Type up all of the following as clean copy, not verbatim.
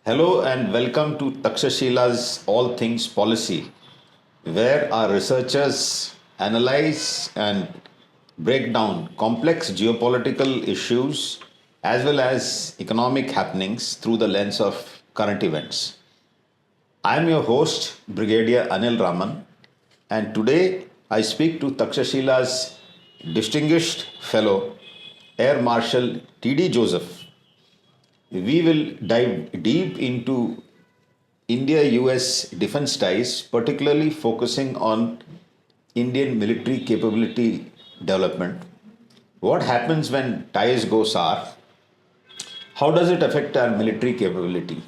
Hello and welcome to Takshashila's All Things Policy, where our researchers analyze and break down complex geopolitical issues as well as economic happenings through the lens of current events. I am your host, Brigadier Anil Raman, and today I speak to Takshashila's distinguished fellow, Air Marshal T.D. Joseph. We will dive deep into India US defense ties, particularly focusing on Indian military capability development. What happens when ties go sour? How does it affect our military capability?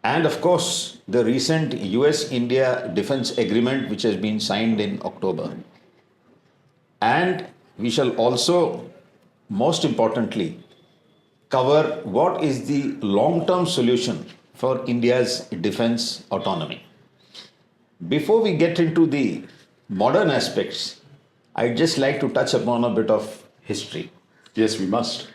And of course, the recent US India defense agreement, which has been signed in October. And we shall also, most importantly, cover what is the long-term solution for India's defense autonomy. Before we get into the modern aspects, I'd just like to touch upon a bit of history. Yes, we must.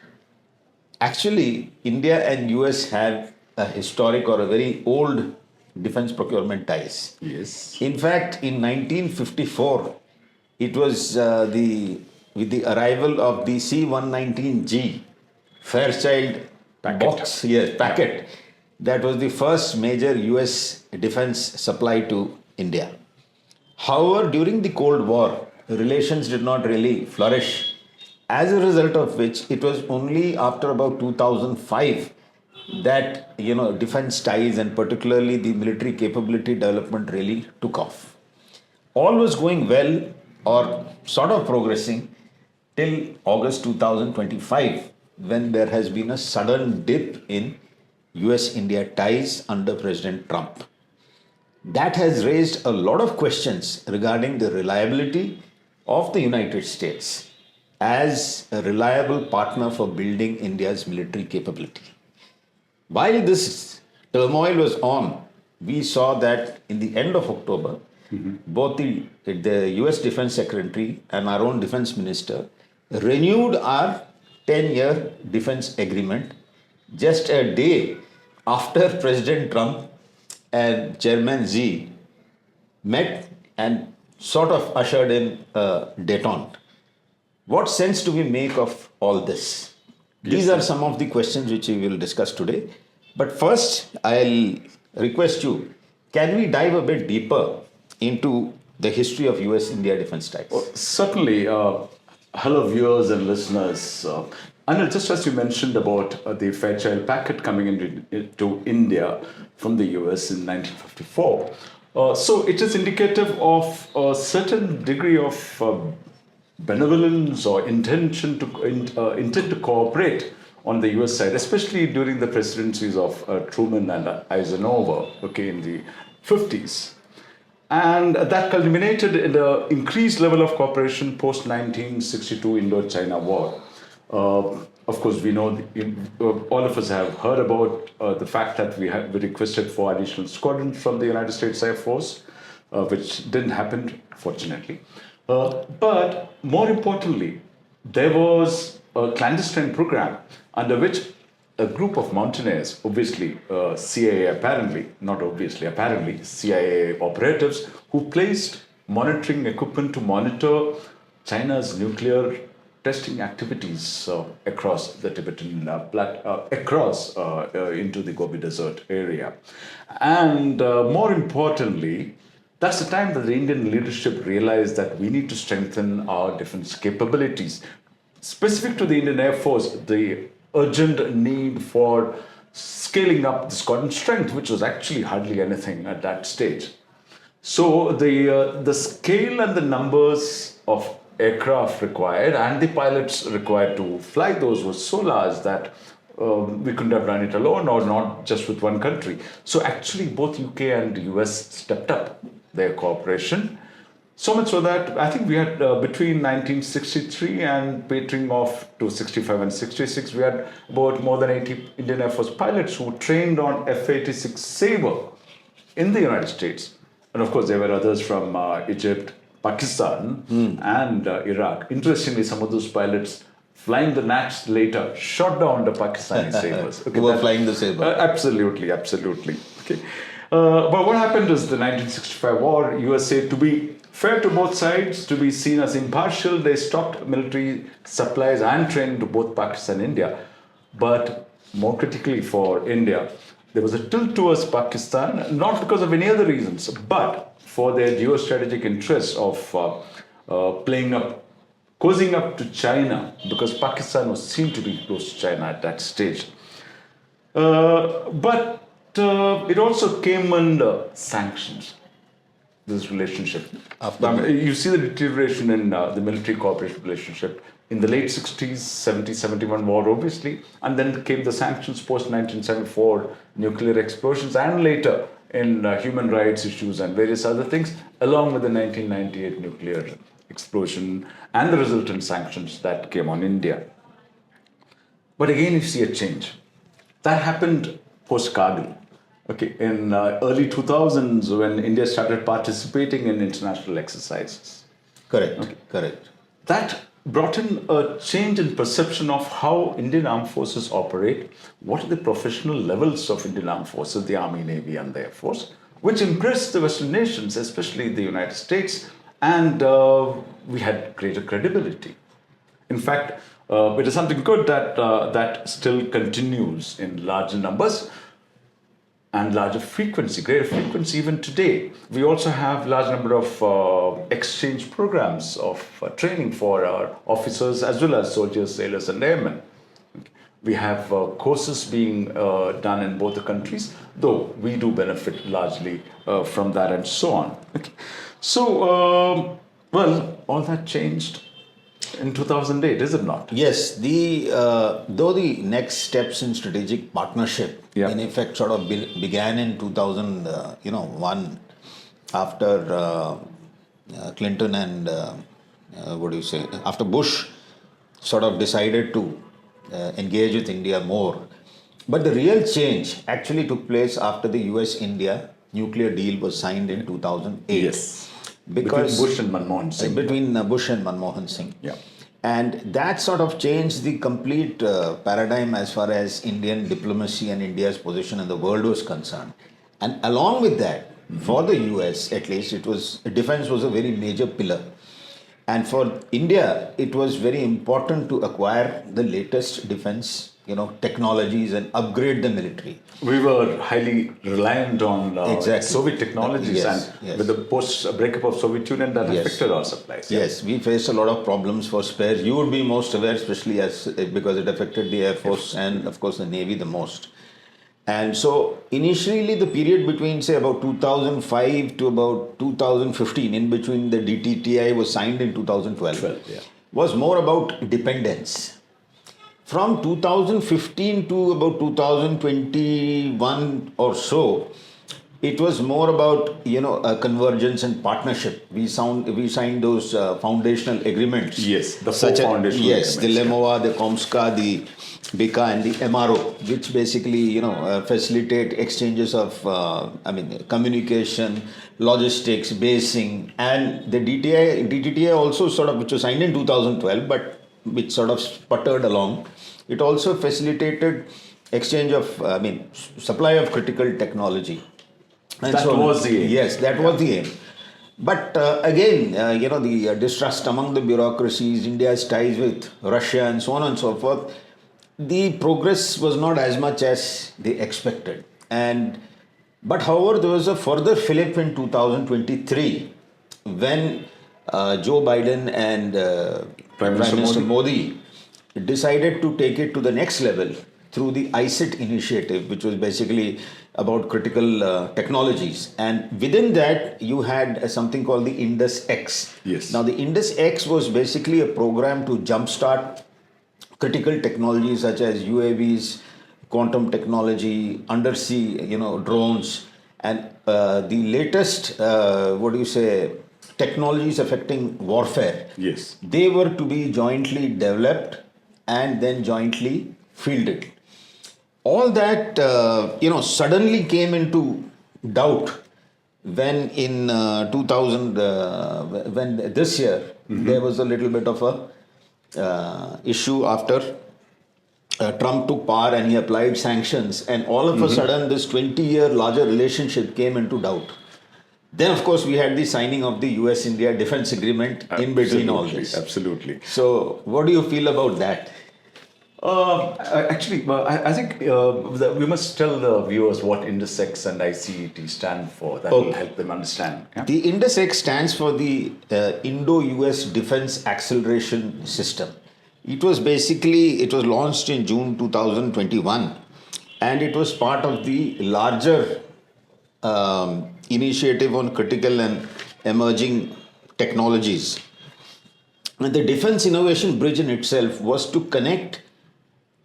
Actually, India and US have a historic or a very old defense procurement ties. Yes. In fact, in 1954, it was with the arrival of the C-119G Fairchild packet. That was the first major US defense supply to India. However, during the Cold War, relations did not really flourish, as a result of which it was only after about 2005 that defense ties and particularly the military capability development really took off. All was going well or sort of progressing till August 2025, when there has been a sudden dip in US-India ties under President Trump. That has raised a lot of questions regarding the reliability of the United States as a reliable partner for building India's military capability. While this turmoil was on, we saw that in the end of October, both the US Defense Secretary and our own Defense Minister renewed our 10-year defense agreement just a day after President Trump and Chairman Xi met and sort of ushered in détente. What sense do we make of all this? These are some of the questions which we will discuss today. But first, I'll request you, can we dive a bit deeper into the history of US-India defense ties? Certainly. Hello, viewers and listeners. Anil, just as you mentioned about the Fairchild packet coming into India from the US in 1954, so it is indicative of a certain degree of benevolence or intent to cooperate on the US side, especially during the presidencies of Truman and Eisenhower, in the 50s. And that culminated in the increased level of cooperation post-1962 Indo-China War. Of course, we know, all of us have heard about the fact that we requested for additional squadrons from the United States Air Force, which didn't happen, fortunately. But more importantly, there was a clandestine program under which a group of mountaineers, obviously CIA apparently, not obviously, apparently CIA operatives, who placed monitoring equipment to monitor China's nuclear testing activities across the Tibetan into the Gobi Desert area. And more importantly, that's the time that the Indian leadership realized that we need to strengthen our defense capabilities. Specific to the Indian Air Force, the urgent need for scaling up the squadron strength, which was actually hardly anything at that stage. So the scale and the numbers of aircraft required and the pilots required to fly those was so large that we couldn't have done it alone or not just with one country. So actually both UK and US stepped up their cooperation. So much so that I think we had between 1963 and petering off to 65 and 66, we had about more than 80 Indian Air Force pilots who trained on F-86 Sabre in the United States. And of course, there were others from Egypt, Pakistan, and Iraq. Interestingly, some of those pilots flying the Nats later, shot down the Pakistani sabers. Who were flying the saber. Absolutely. Okay. But what happened is the 1965 war, USA, to be fair to both sides, to be seen as impartial, they stopped military supplies and training to both Pakistan and India. But more critically for India, there was a tilt towards Pakistan, not because of any other reasons, but for their geostrategic interests of cozying up to China, because Pakistan was seen to be close to China at that stage. But it also came under sanctions, this relationship. You see the deterioration in the military cooperation relationship in the late 60s, 70-71 war, obviously, and then came the sanctions post-1974, nuclear explosions, and later in human rights issues and various other things, along with the 1998 nuclear explosion and the resultant sanctions that came on India. But again, you see a change. That happened post-Kargil. Okay, in early 2000s, when India started participating in international exercises. Correct. That brought in a change in perception of how Indian armed forces operate, what are the professional levels of Indian armed forces, the Army, Navy, and the Air Force, which impressed the Western nations, especially the United States, and we had greater credibility. In fact, it is something good that still continues in larger numbers and larger frequency, greater frequency even today. We also have large number of exchange programs of training for our officers as well as soldiers, sailors and airmen. We have courses being done in both the countries, though we do benefit largely from that and so on. Okay. So, all that changed in 2008, is it not? Yes, though the next steps in strategic partnership, in effect, sort of began in 2001 after Clinton and after Bush sort of decided to engage with India more. But the real change actually took place after the US-India nuclear deal was signed in 2008. Yes. Because Bush and Manmohan Singh. Between Bush and Manmohan Singh. Yeah. And that sort of changed the complete paradigm as far as Indian diplomacy and India's position in the world was concerned. And along with that, for the US at least, defense was a very major pillar. And for India, it was very important to acquire the latest defense technologies and upgrade the military. We were highly reliant on Soviet technologies, and with the post-breakup of Soviet Union, that affected our supplies. Yes, we faced a lot of problems for spares. You would be most aware, especially because it affected the Air Force and, of course, the Navy the most. And so, initially, the period between, say, about 2005 to about 2015, in between the DTTI was signed in 2012, was more about dependence. From 2015 to about 2021 or so, it was more about a convergence and partnership. We signed those foundational agreements. Yes, the four foundational agreements. The LEMOA, the COMSCA, the BICA, and the MRO, which basically facilitate exchanges of communication, logistics, basing, and the DTTI also which was signed in 2012, but which sort of sputtered along. It also facilitated exchange of, supply of critical technology. And that was the aim. Yes, that was the aim. But again, the distrust among the bureaucracies, India's ties with Russia and so on and so forth, the progress was not as much as they expected. But however, there was a further fillip in 2023 when Joe Biden and Prime Minister Modi decided to take it to the next level through the ICIT initiative, which was basically about critical technologies. And within that, you had something called the Indus-X. Yes. Now, the Indus-X was basically a program to jumpstart critical technologies such as UAVs, quantum technology, undersea, drones, and the latest, technologies affecting warfare. Yes. They were to be jointly developed and then jointly fielded. All that, suddenly came into doubt when in 2000, when this year, there was a little bit of a issue after Trump took power and he applied sanctions, and all of a sudden this 20-year larger relationship came into doubt. Then, of course, we had the signing of the US-India defense agreement in between all this. Absolutely. So, what do you feel about that? I think we must tell the viewers what Indus-X and ICET stand for. That will help them understand. Yeah? The Indus-X stands for the Indo-US Defense Acceleration System. It was launched in June 2021, and it was part of the larger initiative on critical and emerging technologies. And the Defense Innovation Bridge in itself was to connect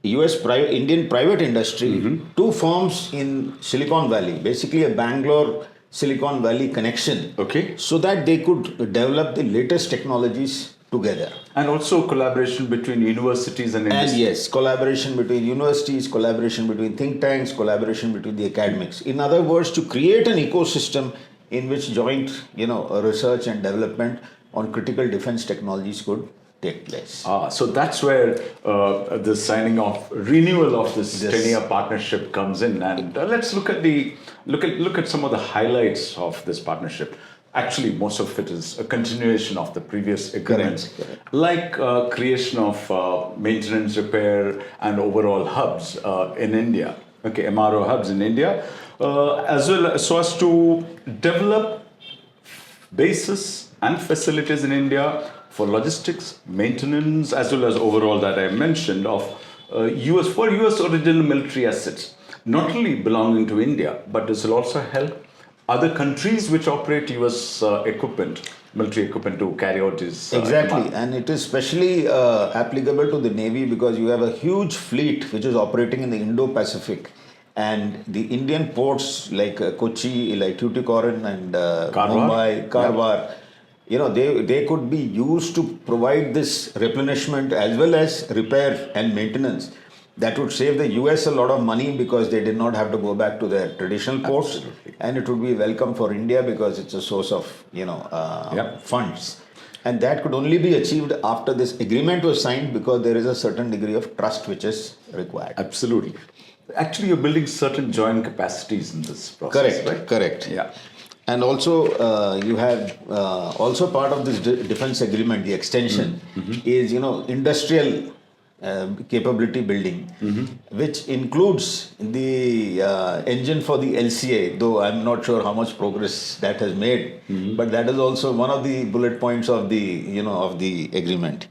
Indian private industry to firms in Silicon Valley, basically a Bangalore Silicon Valley connection, so that they could develop the latest technologies together. And also collaboration between universities and industry. And yes, collaboration between universities, collaboration between think tanks, collaboration between the academics. In other words, to create an ecosystem in which joint, research and development on critical defense technologies could take place. So that's where the signing of renewal of this 10-year partnership comes in, and let's look at some of the highlights of this partnership. Actually, most of it is a continuation of the previous agreements, like creation of maintenance, repair, and overall hubs in India. MRO hubs in India, as well as so as to develop bases and facilities in India for logistics, maintenance, as well as overall that I mentioned of US original military assets, not only belonging to India, but this will also help other countries which operate US military equipment to carry out this. Exactly, and it is specially applicable to the Navy because you have a huge fleet which is operating in the Indo-Pacific, and the Indian ports like Kochi, like Tuticorin and Mumbai, Karwar, they could be used to provide this replenishment as well as repair and maintenance. That would save the US a lot of money because they did not have to go back to their traditional ports. And it would be welcome for India because it's a source of funds. And that could only be achieved after this agreement was signed because there is a certain degree of trust which is required. Absolutely. Actually, you're building certain joint capacities in this process. Correct. Yeah. And also, you have also part of this defense agreement, the extension is, industrial capability building, which includes the engine for the LCA, though I'm not sure how much progress that has made, but that is also one of the bullet points of the, of the agreement.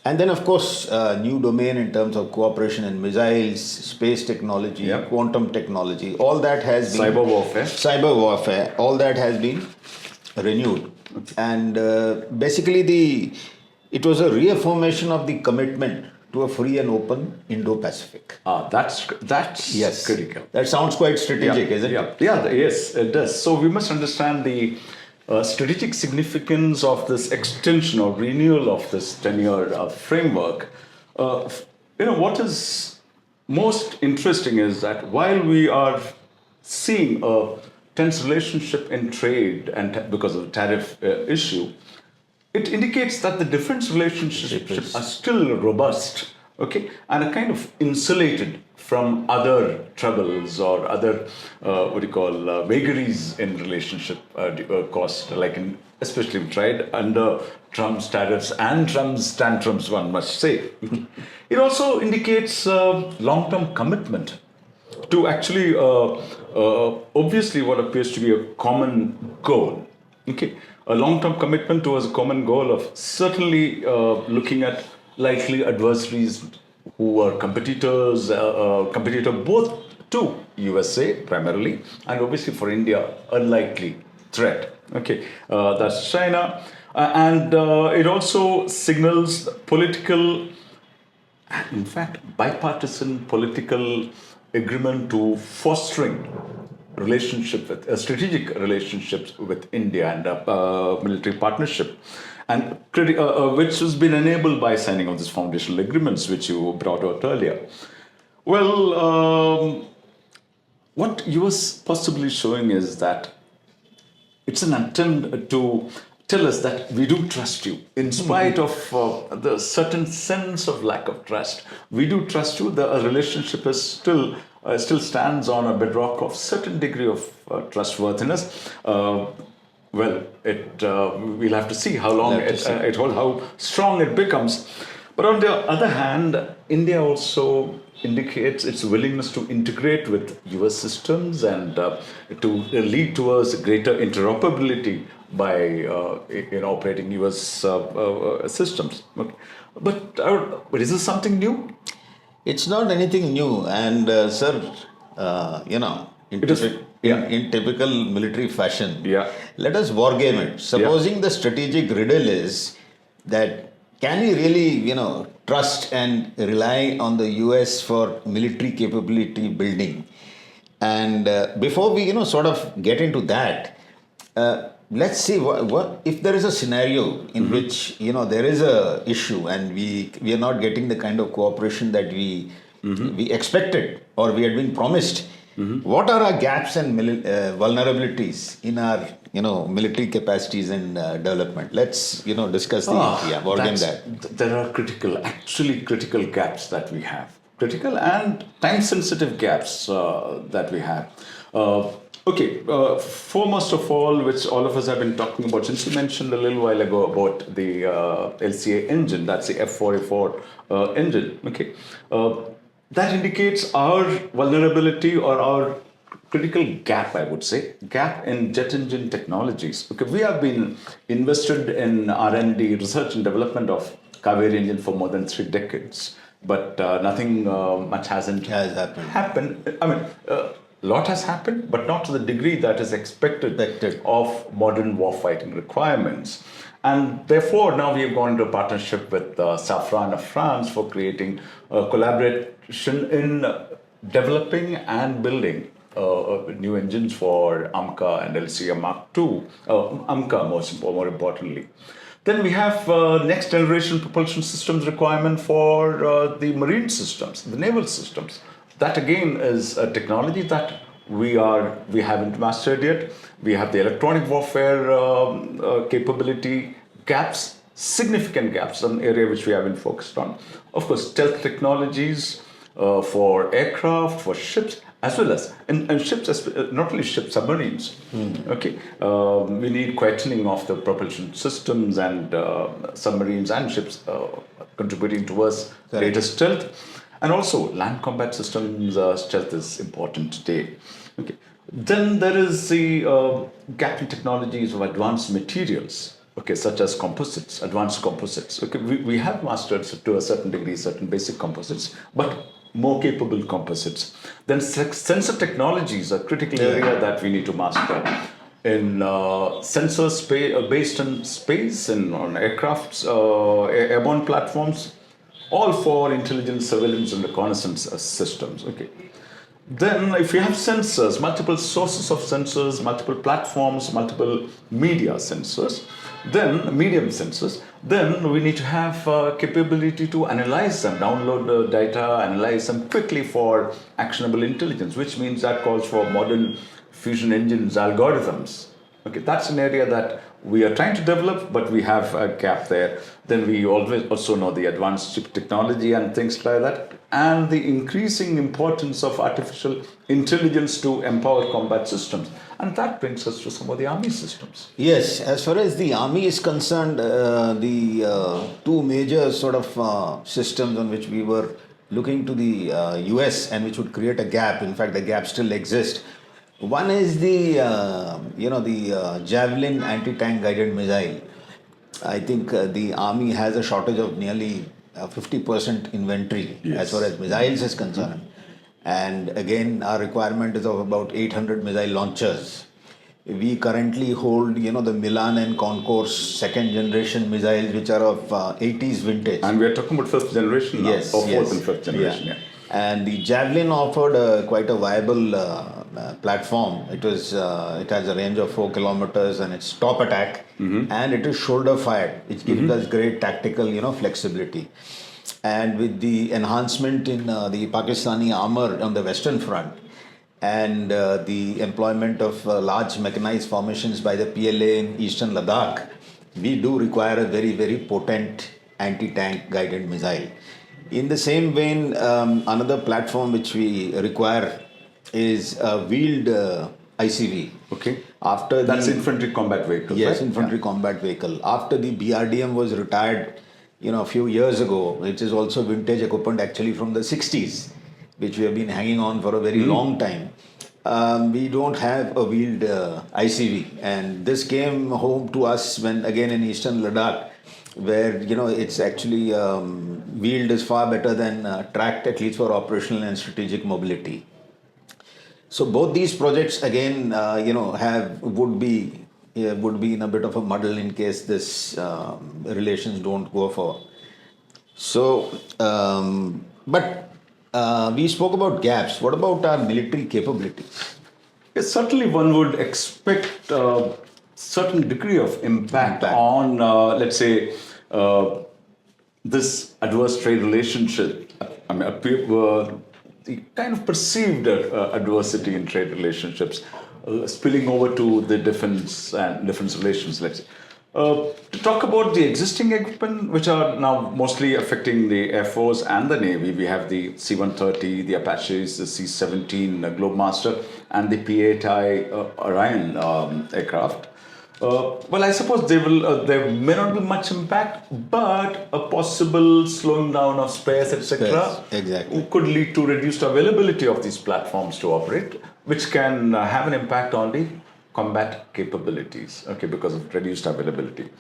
And then, of course, new domain in terms of cooperation in missiles, space technology, quantum technology, all that has been... Cyber warfare, all that has been renewed. And basically, it was a reaffirmation of the commitment to a free and open Indo-Pacific. That's critical. That sounds quite strategic, isn't it? Yes, it does. So we must understand the strategic significance of this extension or renewal of this 10-year framework. What is most interesting is that while we are seeing a tense relationship in trade and because of the tariff issue, it indicates that the defense relationships are still robust, and are kind of insulated from other troubles or other vagaries in relationship cost, like especially in trade under Trump's tariffs and Trump's tantrums, one must say. It also indicates long-term commitment to actually obviously what appears to be a common goal. A long-term commitment towards a common goal of certainly looking at likely adversaries who are competitor both to USA primarily and obviously for India a likely threat. That's China, and it also signals political, in fact, bipartisan political agreement to fostering strategic relationships with India and military partnership, and which has been enabled by signing of these foundational agreements, which you brought out earlier. Well, what you were possibly showing is that it's an attempt to tell us that we do trust you in spite of the certain sense of lack of trust. We do trust you. The relationship is still stands on a bedrock of certain degree of trustworthiness. Well, we'll have to see how long it holds, how strong it becomes. But on the other hand, India also indicates its willingness to integrate with US systems and to lead towards greater interoperability by operating US systems. Okay. But is this something new? It's not anything new, and sir, in typical military fashion, let us wargame it. Supposing the strategic riddle is that can we really, trust and rely on the US for military capability building? And before we, sort of get into that, let's see what if there is a scenario in which there is a issue and we are not getting the kind of cooperation that we expected or we had been promised. What are our gaps and vulnerabilities in our military capacities and development? Let's discuss that. There are critical gaps that we have, critical and time sensitive gaps that we have. Okay, foremost of all, which all of us have been talking about, since you mentioned a little while ago about the LCA engine, that's the F-44 engine, okay, that indicates our vulnerability or our critical gap, I would say, gap in jet engine technologies. Okay, we have been invested in R&D, research and development of Kaveri engine for more than 3 decades, but nothing much hasn't happened. I mean, a lot has happened, but not to the degree that is expected of modern warfighting requirements. And therefore, now we have gone into a partnership with Safran of France for creating collaboration in developing and building new engines for AMCA and LCA Mark II, AMCA more importantly. Then we have next generation propulsion systems requirement for the marine systems, the naval systems. That again is a technology that we haven't mastered yet. We have the electronic warfare capability gaps, significant gaps, an area which we haven't focused on. Of course, stealth technologies for aircraft, for ships, as well as and ships, not only ships, submarines. Okay, we need questioning of the propulsion systems and submarines and ships contributing towards greater stealth. And also, land combat systems stealth is important today. Okay. Then there is the gap in technologies of advanced materials, okay, such as composites, advanced composites. Okay, we have mastered to a certain degree certain basic composites, but more capable composites. Then sensor technologies are a critical area that we need to master. In sensors based on space and on aircrafts, airborne platforms, all for intelligence, surveillance, and reconnaissance systems. Okay. Then, if you have sensors, multiple sources of sensors, multiple platforms, multiple media sensors, then medium sensors, then we need to have capability to analyze them, download the data, analyze them quickly for actionable intelligence, which means that calls for modern fusion engines, algorithms. Okay, that's an area that we are trying to develop, but we have a gap there. Then we also know the advanced chip technology and things like that, and the increasing importance of artificial intelligence to empower combat systems. And that brings us to some of the army systems. Yes, as far as the army is concerned, the 2 major sort of systems on which we were looking to the US and which would create a gap, in fact the gap still exists. One is the Javelin anti-tank guided missile. I think the army has a shortage of nearly 50% inventory as far as missiles is concerned. And again, our requirement is of about 800 missile launchers. We currently hold, the Milan and Concourse 2nd generation missiles, which are of 80s vintage. And we are talking about 5th generation now, or 4th and 5th generation. Yeah. And the Javelin offered quite a viable platform. It has a range of 4 kilometers and it's top attack, and it is shoulder fired, which gives us great tactical, flexibility. And with the enhancement in the Pakistani armor on the western front, and the employment of large mechanized formations by the PLA in eastern Ladakh, we do require a very, very potent anti-tank guided missile. In the same vein, another platform which we require is a wheeled ICV. Okay. After That's the, infantry combat vehicle, yes, right? infantry combat vehicle. After the BRDM was retired, a few years ago, which is also vintage equipment actually from the 60s, which we have been hanging on for a very long time. We don't have a wheeled ICV, and this came home to us when again in Eastern Ladakh, where it's actually wheeled is far better than tracked, at least for operational and strategic mobility. So both these projects again, would be in a bit of a muddle in case this relations don't go for. So, but we spoke about gaps. What about our military capabilities? Yes, certainly one would expect a certain degree of impact on, let's say, this adverse trade relationship. I mean, the kind of perceived adversity in trade relationships spilling over to the defense and defense relations, let's say. To talk about the existing equipment, which are now mostly affecting the Air Force and the Navy, we have the C-130, the Apaches, the C-17 Globemaster, and the P-8I Orion aircraft. Well, I suppose there may not be much impact, but a possible slowing down of spares, etc., exactly, could lead to reduced availability of these platforms to operate, which can have an impact on the combat capabilities, okay, because of reduced availability.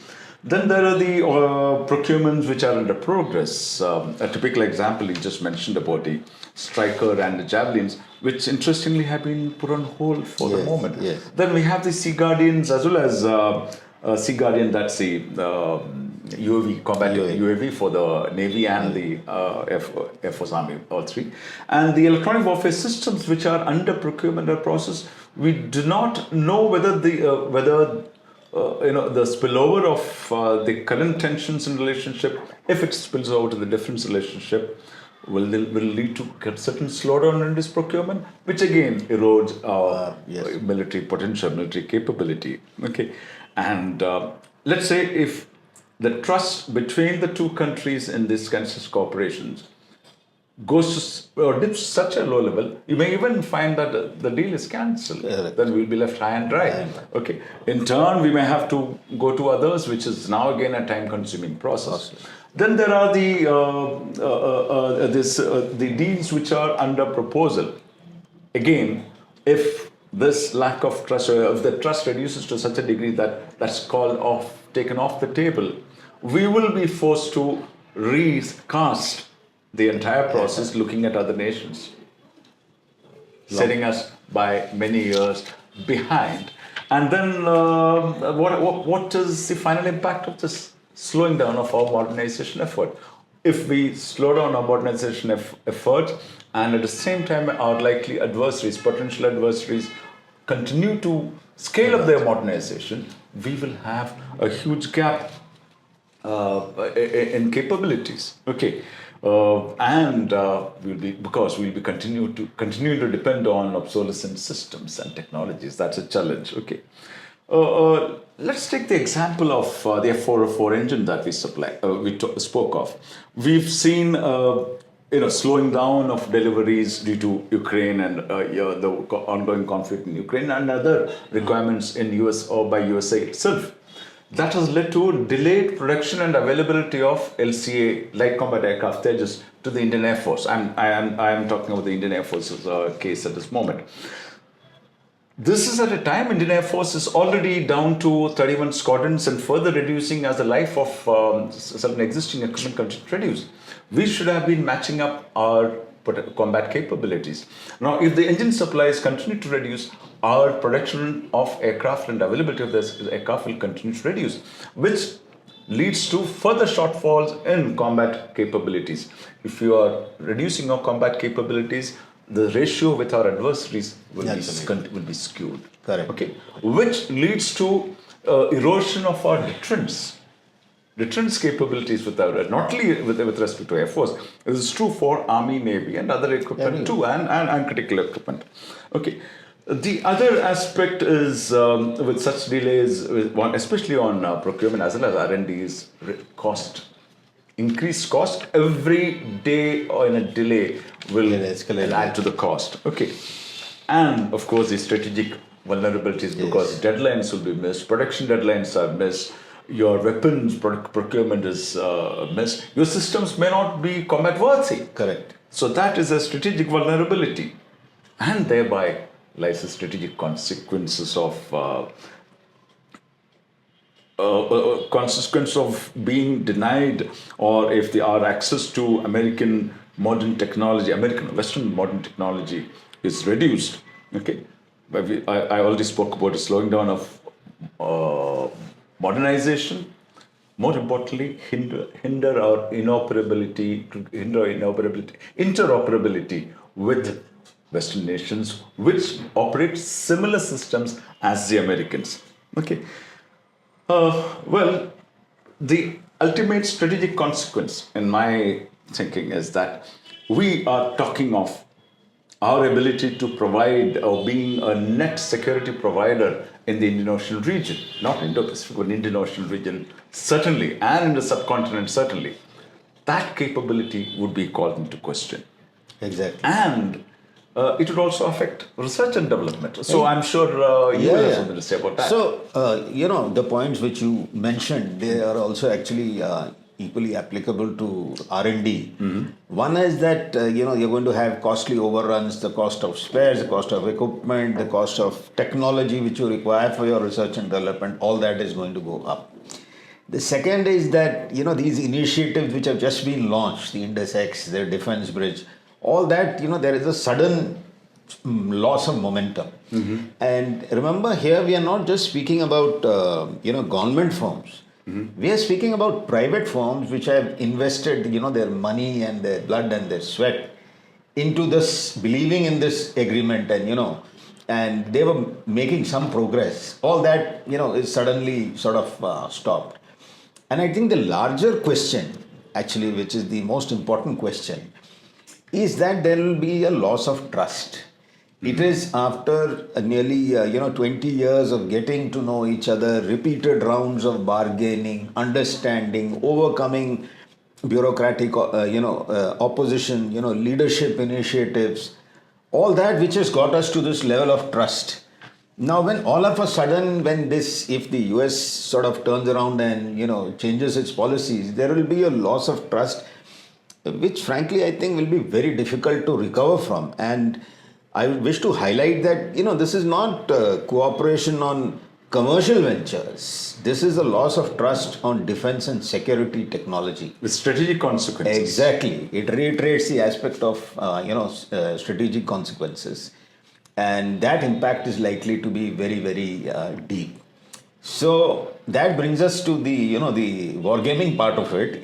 Then there are the procurements which are under progress. A typical example you just mentioned about the Striker and the Javelins, which interestingly have been put on hold for the moment. Yes. Then we have the Sea Guardians as well as Sea Guardian, that's the UAV, combat UAV for the Navy and the Air Force Army, all three. And the electronic warfare systems which are under procurement or process, we do not know whether the spillover of the current tensions in relationship, if it spills over to the defense relationship, will lead to a certain slowdown in this procurement, which again erodes our military potential, military capability. Okay, and let's say if the trust between the two countries in this kinds of cooperations goes to, or dips such a low level, you may even find that the deal is cancelled. Then we'll be left high and dry. Okay. In turn, we may have to go to others, which is now again a time-consuming process. Then there are the deals which are under proposal. Again, if this lack of trust, or if the trust reduces to such a degree that that's taken off the table, we will be forced to recast the entire process, looking at other nations, setting us by many years behind. And then what is the final impact of this slowing down of our modernization effort? If we slow down our modernization effort, and at the same time our likely adversaries, potential adversaries, continue to scale up their modernization, we will have a huge gap in capabilities. Okay. And we'll be continuing to depend on obsolescent systems and technologies. That's a challenge. Okay. Let's take the example of the F404 engine that we spoke of. We've seen slowing down of deliveries due to Ukraine and the ongoing conflict in Ukraine and other requirements in US or by USA itself. That has led to delayed production and availability of LCA, light combat aircraft Tejas, to the Indian Air Force. I am talking about the Indian Air Force's case at this moment. This is at a time Indian Air Force is already down to 31 squadrons and further reducing as the life of certain existing equipment continues to reduce. We should have been matching up our combat capabilities. Now, if the engine supplies continue to reduce, our production of aircraft and availability of this aircraft will continue to reduce, which leads to further shortfalls in combat capabilities. If you are reducing our combat capabilities, the ratio with our adversaries will be skewed. Correct. Okay, which leads to erosion of our deterrence capabilities not only with respect to Air Force. This is true for Army, Navy, and other equipment too, and critical equipment. Okay. The other aspect is with such delays, especially on procurement as well as R&D, is cost. Increased cost every day or in a delay will add to the cost. Okay, and of course the strategic vulnerabilities because deadlines will be missed, production deadlines are missed, your weapons procurement is missed, your systems may not be combat worthy. Correct. So that is a strategic vulnerability, and thereby lies the strategic consequences of consequence of being denied, or if they are access to American modern technology, American Western modern technology is reduced. Okay, but I already spoke about the slowing down of modernization. More importantly, hinder our interoperability with Western nations, which operate similar systems as the Americans. Okay. Well, the ultimate strategic consequence, in my thinking, is that we are talking of our ability to provide or being a net security provider in the Indian Ocean region, not Indo-Pacific, but Indian Ocean region, certainly, and in the subcontinent, certainly. That capability would be called into question. Exactly. And it would also affect research and development. So I'm sure you will have something to say about that. So, the points which you mentioned, they are also actually equally applicable to R&D. One is that, you're going to have costly overruns, the cost of spares, the cost of equipment, the cost of technology which you require for your research and development, all that is going to go up. The second is that, these initiatives which have just been launched, the Indus-X, the defense bridge, all that, there is a sudden loss of momentum. And remember, here we are not just speaking about, government firms. We are speaking about private firms which have invested, their money and their blood and their sweat into this, believing in this agreement, and they were making some progress. All that, is suddenly sort of stopped. And I think the larger question, actually, which is the most important question, is that there will be a loss of trust. It is after nearly 20 years of getting to know each other, repeated rounds of bargaining, understanding, overcoming bureaucratic opposition, leadership initiatives, all that which has got us to this level of trust. Now, when all of a sudden, if the US sort of turns around and changes its policies, there will be a loss of trust, which frankly I think will be very difficult to recover from. And I wish to highlight that this is not cooperation on commercial ventures. This is a loss of trust on defense and security technology. With strategic consequences. Exactly. It reiterates the aspect of strategic consequences. And that impact is likely to be very, very deep. So that brings us to the the wargaming part of it.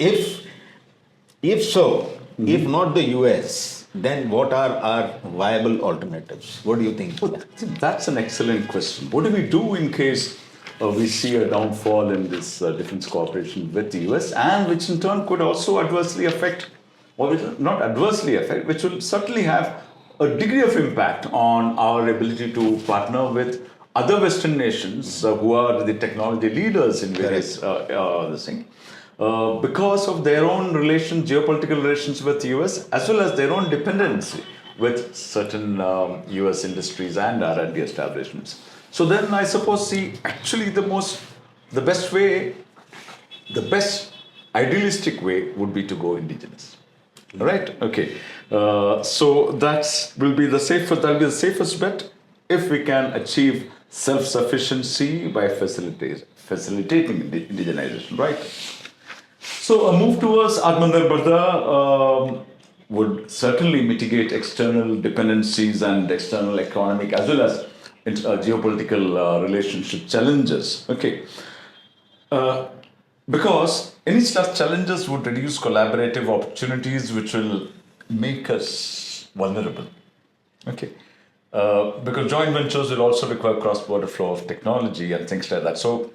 If so, if not the US, then what are our viable alternatives? What do you think? Well, that's an excellent question. What do we do in case we see a downfall in this defense cooperation with the US, and which in turn could also adversely affect, or not adversely affect, which will certainly have a degree of impact on our ability to partner with other Western nations who are the technology leaders in various things. Because of their own geopolitical relations with the US, as well as their own dependency with certain US industries and R&D establishments. So then I suppose the best idealistic way would be to go indigenous. Right? Okay. So that will be the safest bet if we can achieve self-sufficiency by facilitating indigenization, right? So a move towards Atmanirbharta would certainly mitigate external dependencies and external economic as well as geopolitical relationship challenges. Okay. Because any such challenges would reduce collaborative opportunities, which will make us vulnerable. Okay. Because joint ventures will also require cross-border flow of technology and things like that. So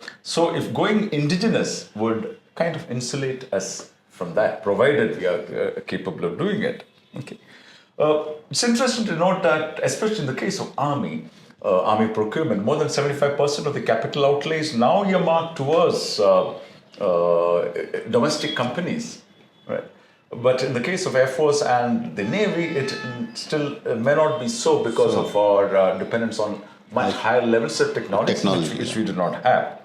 if going indigenous would kind of insulate us from that, provided we are capable of doing it. Okay. It's interesting to note that, especially in the case of Army, army procurement. More than 75% of the capital outlay is now earmarked towards domestic companies, right? But in the case of Air Force and the Navy, it still may not be so because of our dependence on much higher levels of technology, which we do not have.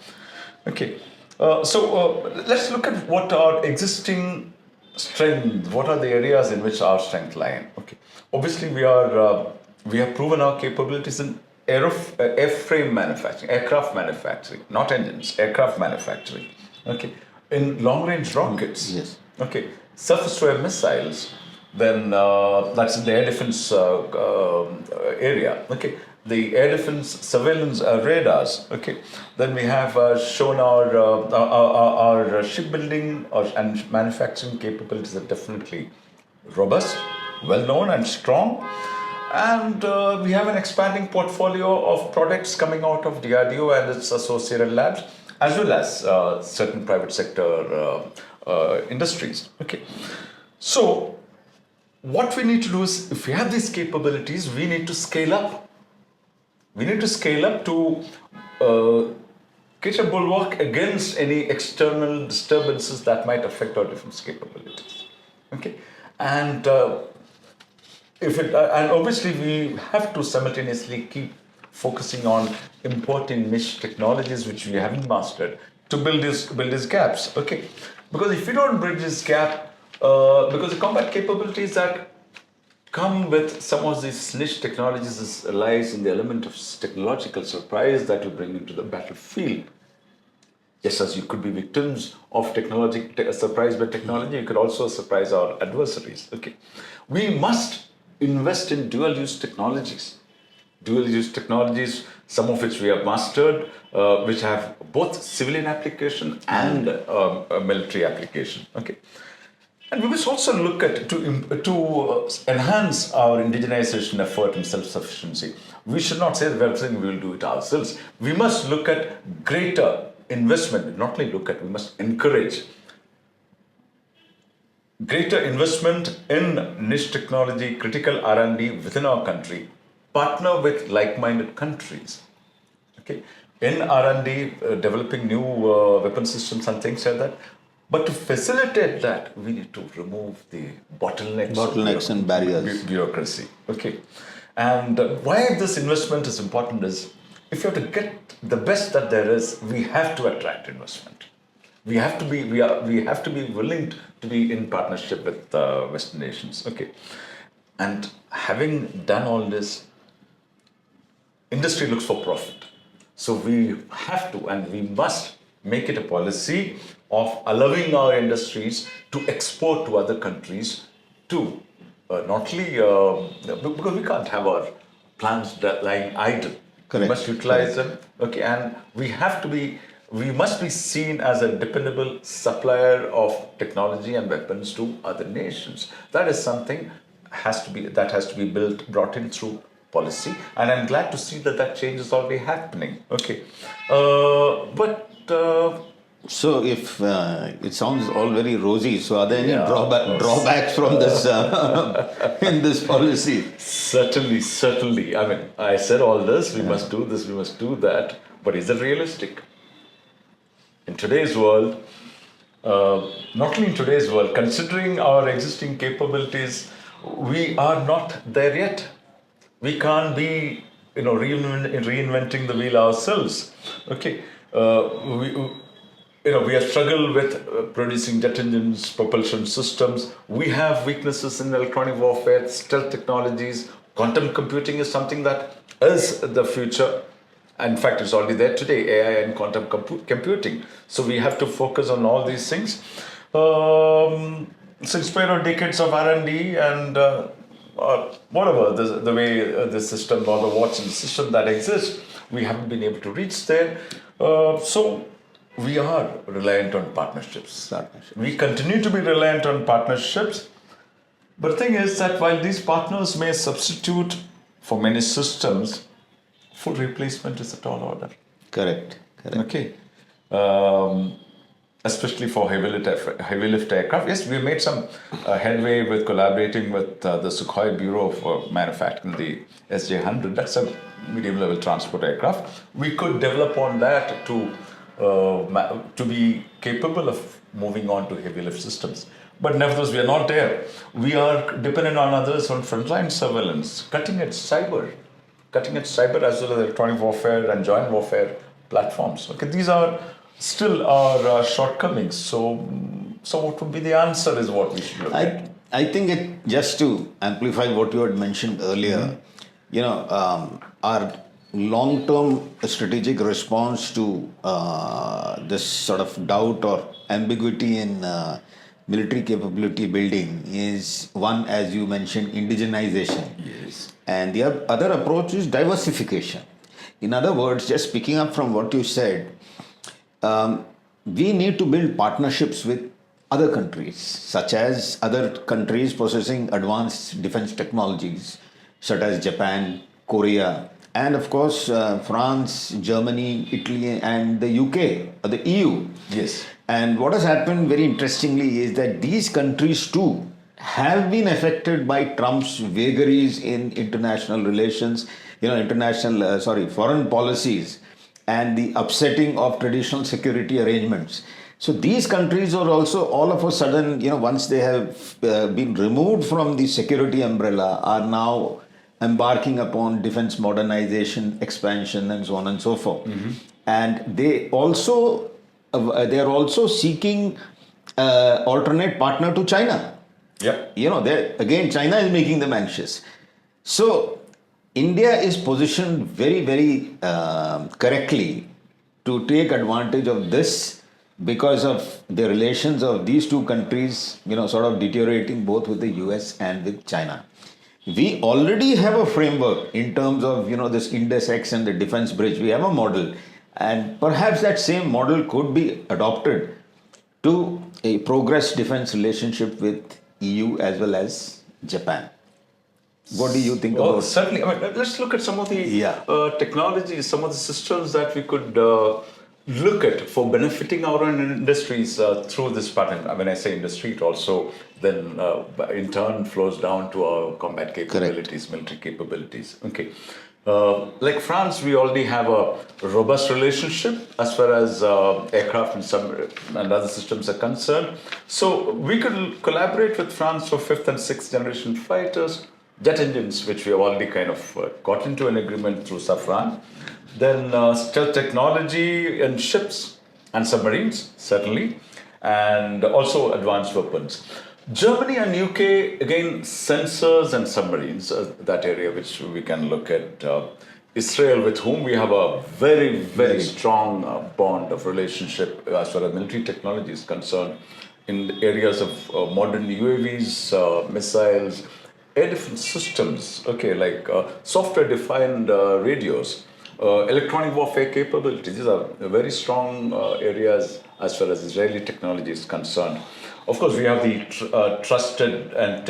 Okay, let's look at what our existing strength. What are the areas in which our strength lie in? Okay, obviously we have proven our capabilities in airframe manufacturing, aircraft manufacturing, not engines, aircraft manufacturing. Okay, in long-range rockets. Yes. Okay, surface-to-air missiles. Then that's in the air defense area. Okay, the air defense surveillance radars. Okay, then we have shown our shipbuilding and manufacturing capabilities are definitely robust, well-known, and strong. And we have an expanding portfolio of products coming out of DRDO and its associated labs, as well as certain private sector industries. Okay, so what we need to do is, if we have these capabilities, we need to scale up. We need to scale up to create a bulwark against any external disturbances that might affect our defense capabilities. Okay, and and obviously we have to simultaneously keep focusing on importing niche technologies which we haven't mastered to build these gaps. Okay, because if we don't bridge this gap, because the combat capabilities that come with some of these niche technologies lies in the element of technological surprise that you bring into the battlefield. Just as you could be victims of technology, surprise by technology, you could also surprise our adversaries. Okay, we must invest in dual-use technologies. Dual-use technologies, some of which we have mastered, which have both civilian application and military application. Okay, and we must also look at to enhance our indigenization effort and self-sufficiency. We should not say that we will do it ourselves. We must look at greater investment. Not only look at, we must encourage greater investment in niche technology, critical R&D within our country. Partner with like-minded countries. Okay, in R&D, developing new weapon systems and things like that. But to facilitate that, we need to remove the bottlenecks and barriers, bureaucracy. Okay, and why this investment is important is, if you have to get the best that there is, we have to attract investment. We have to be willing to be in partnership with Western nations. Okay, and having done all this, industry looks for profit. So we have to and we must make it a policy of allowing our industries to export to other countries too. Not only because we can't have our plants lying idle. Correct. We must utilize them. Okay, and we must be seen as a dependable supplier of technology and weapons to other nations. That is something has to be brought in through policy, and I'm glad to see that change is already happening. Okay, so if it sounds all very rosy, so are there any drawbacks from this in this policy? Certainly. I mean, I said all this. We must do this. We must do that. But is it realistic? In today's world, not only in today's world, considering our existing capabilities, we are not there yet. We can't be, reinventing the wheel ourselves. Okay, we have struggled with producing jet engines, propulsion systems. We have weaknesses in electronic warfare, stealth technologies. Quantum computing is something that is the future. In fact, it's already there today, AI and quantum computing. So we have to focus on all these things. So in spite of decades of R&D and whatever, the way the system or the Watson system that exists, we haven't been able to reach there. So we are reliant on partnerships. We continue to be reliant on partnerships. But the thing is that while these partners may substitute for many systems, full replacement is a tall order. Correct. Okay. especially for heavy lift aircraft. Yes, we made some headway with collaborating with the Sukhoi Bureau for manufacturing the SJ-100. That's a medium-level transport aircraft. We could develop on that to be capable of moving on to heavy lift systems. But nevertheless, we are not there. We are dependent on others on frontline surveillance, cutting-edge cyber as well as electronic warfare and joint warfare platforms. Okay, these are still our shortcomings. So what would be the answer is what we should look at. I think just to amplify what you had mentioned earlier, our long-term strategic response to this sort of doubt or ambiguity in military capability building is one, as you mentioned, indigenization. Yes. And the other approach is diversification. In other words, just picking up from what you said, we need to build partnerships with other countries, such as other countries possessing advanced defense technologies, such as Japan, Korea, and of course France, Germany, Italy, and the UK, or the EU. Yes. And what has happened very interestingly is that these countries too have been affected by Trump's vagaries in international relations, foreign policies, and the upsetting of traditional security arrangements. So these countries are also all of a sudden, once they have been removed from the security umbrella, are now embarking upon defense modernization, expansion, and so on and so forth. Mm-hmm. And they are also seeking alternate partner to China. Yeah. Again, China is making them anxious. So India is positioned very, very correctly to take advantage of this because of the relations of these two countries, sort of deteriorating both with the US and with China. We already have a framework in terms of, this Indus-X and the defense bridge. We have a model. And perhaps that same model could be adopted to a progress defense relationship with EU as well as Japan. What do you think about? Certainly. Let's look at some of the technologies, some of the systems that we could look at for benefiting our own industries through this pattern. When I say industry, it also then in turn flows down to our combat capabilities, correct, military capabilities. Okay. Like France, we already have a robust relationship as far as aircraft and other systems are concerned. So we could collaborate with France for 5th and 6th generation fighters, jet engines, which we have already kind of got into an agreement through Safran. Then stealth technology in ships and submarines, certainly, and also advanced weapons. Germany and UK, again, sensors and submarines, that area which we can look at. Israel, with whom we have a very, very strong bond of relationship as far as military technology is concerned in the areas of modern UAVs, missiles, air defense systems, like software-defined radios, electronic warfare capabilities. These are very strong areas as far as Israeli technology is concerned. Of course, we have the trusted and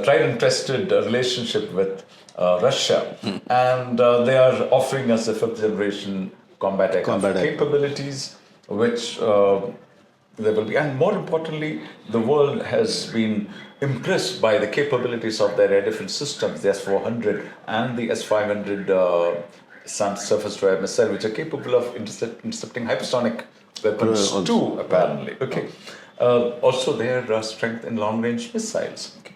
tried and tested relationship with Russia, and they are offering us a 5th generation combat aircraft capabilities, which there will be. And more importantly, the world has been impressed by the capabilities of their air defense systems, the S-400 and the S-500 surface-to-air missile, which are capable of intercepting hypersonic weapons too, apparently. Also, their strength in long-range missiles. Okay.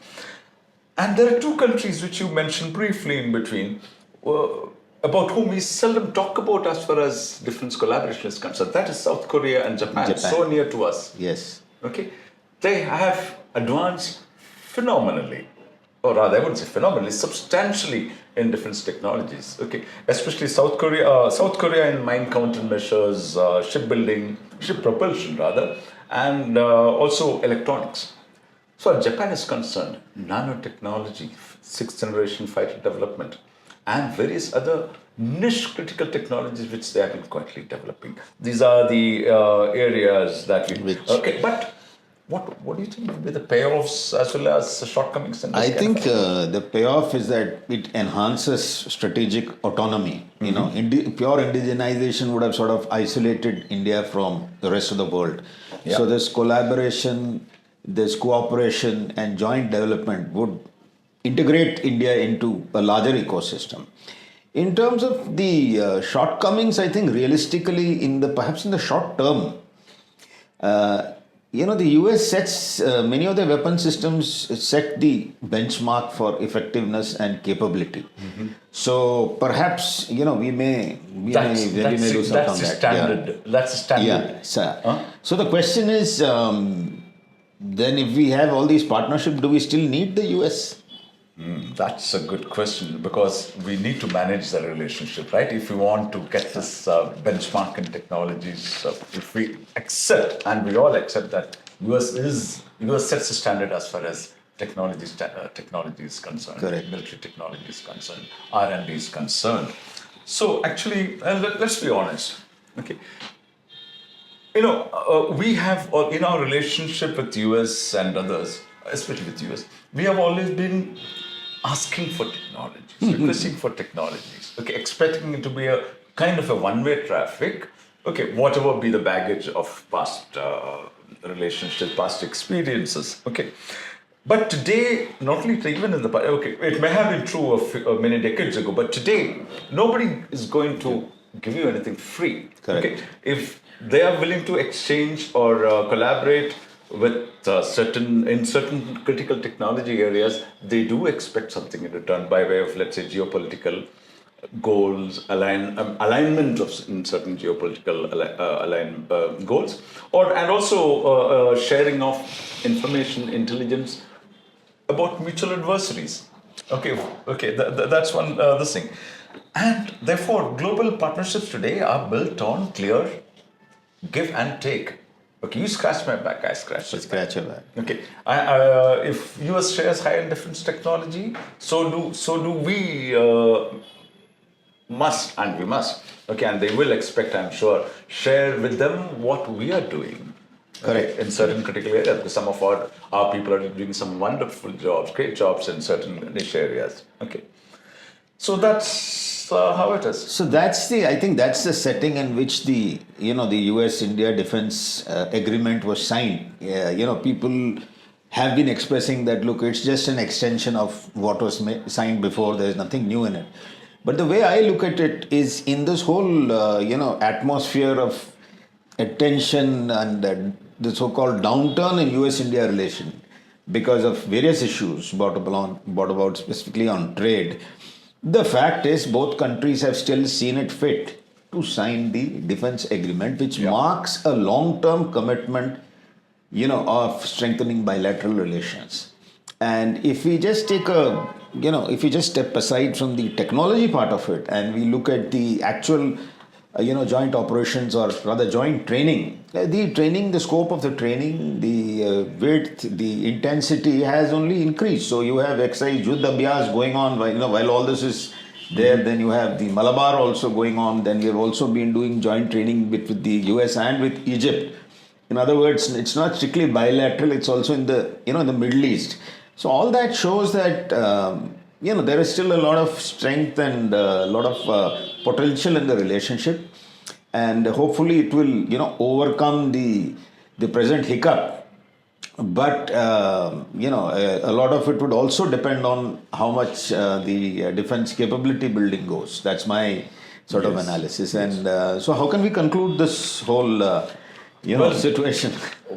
And there are two countries which you mentioned briefly in between, about whom we seldom talk about as far as defense collaboration is concerned. That is South Korea and Japan. So near to us. Yes. Okay. They have advanced phenomenally, or rather, I wouldn't say phenomenally, substantially in defense technologies. Okay, especially South Korea in mine countermeasures, shipbuilding, ship propulsion rather, and also electronics. So as Japan is concerned, nanotechnology, 6th generation fighter development, and various other niche critical technologies which they have been quietly developing. These are the areas that we. Okay, but What do you think will be the payoffs as well as the shortcomings in this I kind think of the payoff is that it enhances strategic autonomy. You know, pure indigenization would have sort of isolated India from the rest of the world. Yeah. So this collaboration, this cooperation and joint development would integrate India into a larger ecosystem. In terms of the shortcomings, I think realistically, perhaps in the short term, the US sets many of the weapon systems set the benchmark for effectiveness and capability. So perhaps we may lose out on that. Standard. That's a standard. Yeah. So the question is, then if we have all these partnerships, do we still need the US? That's a good question because we need to manage the relationship, right? If we want to get this benchmark in technologies, if we accept, and we all accept that US sets the standard as far as technology is concerned, Correct. military technology is concerned, R&D is concerned. So actually, let's be honest, okay? We have in our relationship with US and others, especially with US, we have always been asking for technologies, requesting for technologies, okay, expecting it to be a kind of a one-way traffic, okay, whatever be the baggage of past relationships, past experiences, okay. But today, not only even in the past, okay, it may have been true many decades ago, but today, nobody is going to give you anything free. Correct. Okay? If they are willing to exchange or collaborate with certain critical technology areas, they do expect something in return by way of, let's say, geopolitical goals, alignment in certain geopolitical goals, and also sharing of information, intelligence about mutual adversaries. Okay, that's one this thing, and therefore global partnerships today are built on clear give and take. Okay, you scratch my back, I scratch your back. Scratch your back. Okay, if US shares high-end defense technology, so do we. We must. Okay, and they will expect, I'm sure, share with them what we are doing. Correct. Okay, in certain critical areas, because some of our people are doing some wonderful jobs, great jobs in certain niche areas. Okay, so that's how it is. So I think that's the setting in which the US-India defense agreement was signed. People have been expressing that, look, it's just an extension of what was signed before. There's nothing new in it. But the way I look at it is in this whole, atmosphere of attention and the so-called downturn in US-India relation because of various issues brought about specifically on trade. The fact is, both countries have still seen it fit to sign the defense agreement, which marks a long-term commitment, of strengthening bilateral relations. And if we just step aside from the technology part of it and we look at the actual, joint operations or rather joint training, the scope of the training, the width, the intensity has only increased. So you have exercise Yuddh Abhyas going on while all this is there. Then you have the Malabar also going on. Then we have also been doing joint training with the US and with Egypt. In other words, it's not strictly bilateral. It's also in the in the Middle East. So all that shows that there is still a lot of strength and a lot of potential in the relationship, and hopefully it will overcome the present hiccup. But a lot of it would also depend on how much the defense capability building goes. That's my sort of analysis. And so how can we conclude this whole situation?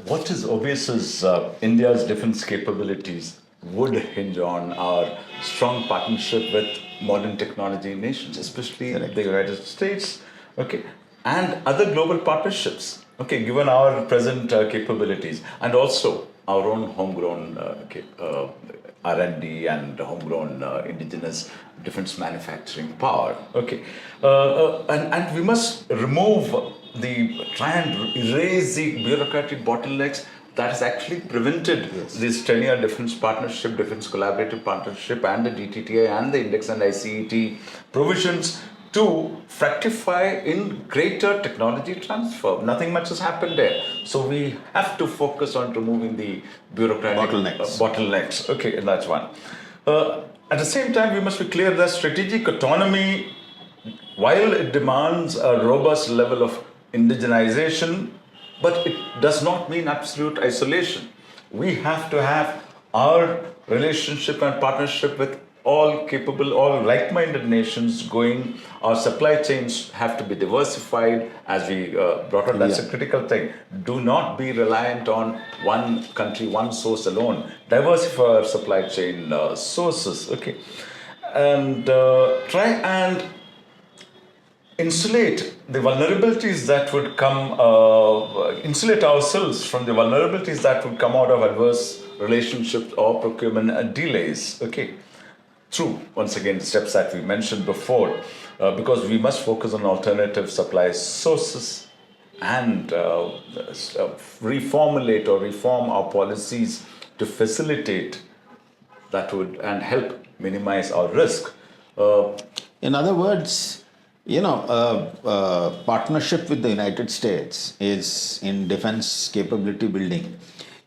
What is obvious is India's defense capabilities would hinge on our strong partnership with modern technology nations, especially the United States, okay, and other global partnerships, okay, given our present capabilities and also our own homegrown R&D and homegrown indigenous defense manufacturing power, okay, and we must try and erase the bureaucratic bottlenecks that has actually prevented this 10-year defense partnership, defense collaborative partnership, and the DTTA and the Index and ICET provisions to fructify in greater technology transfer. Nothing much has happened there. So we have to focus on removing the bureaucratic bottlenecks. Okay, and that's one. At the same time, we must be clear that strategic autonomy, while it demands a robust level of indigenization, but it does not mean absolute isolation. We have to have our relationship and partnership with all capable, all like-minded nations going. Our supply chains have to be diversified, as we brought on. That's a critical thing. Do not be reliant on one country, one source alone. Diversify our supply chain sources, okay? And try and insulate the vulnerabilities that would come, insulate ourselves from the vulnerabilities that would come out of adverse relationships or procurement delays, okay? Through, once again, steps that we mentioned before, because we must focus on alternative supply sources and reformulate or reform our policies to facilitate that would and help minimize our risk. In other words, partnership with the United States is in defense capability building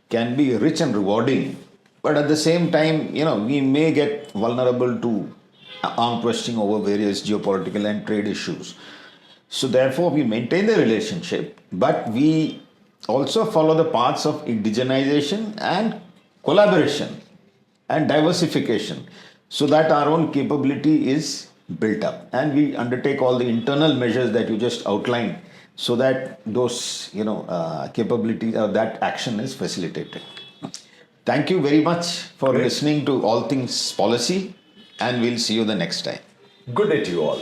can be rich and rewarding, but at the same time, we may get vulnerable to arm twisting over various geopolitical and trade issues. So therefore, we maintain the relationship, but we also follow the paths of indigenization and collaboration and diversification so that our own capability is built up, and we undertake all the internal measures that you just outlined so that those capabilities or that action is facilitated. Thank you very much for listening to All Things Policy, and we'll see you the next time. Good day to you all.